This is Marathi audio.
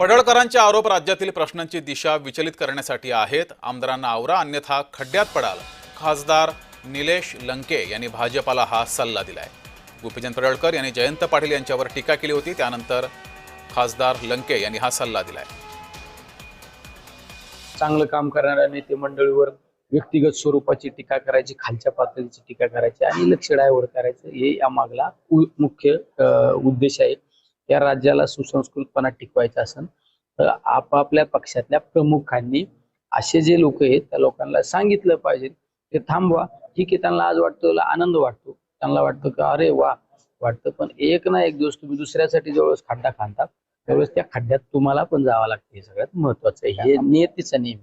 पडळकरांचे आरोप राज्यातील प्रश्नांची दिशा विचलित करण्यासाठी आहेत. आमदारांना आवरा अन्यथा खड्ड्यात पडाल. खासदार निलेश लंके यांनी भाजपाला हा सल्ला दिलाय. गोपीचंद पडळकर यांनी जयंत पाटील यांच्यावर टीका केली होती. त्यानंतर खासदार लंके यांनी हा सल्ला दिलाय. चांगलं काम करणाऱ्या नेते मंडळीवर व्यक्तिगत स्वरूपाची टीका करायची, खालच्या पातळीची टीका करायची आणि लक्ष डायव्हर्ट करायचं, हे या मागला मुख्य उद्देश आहे. या राज्याला सुसंस्कृतपणा टिकवायचा असेल तर आपापल्या पक्षातल्या प्रमुखांनी असे जे लोक आहेत त्या लोकांना सांगितलं पाहिजे ते थांबवा. ठीक आहे, त्यांना आज वाटतं, आनंद वाटतो, त्यांना वाटतं की अरे वा वाटतं, पण एक ना एक दिवस तुम्ही दुसऱ्यासाठी ज्यावेळेस खड्डा खांदता त्यावेळेस त्या खड्ड्यात तुम्हाला पण जावं लागतं. हे सगळ्यात महत्वाचं आहे. हे नियतीचा नियम.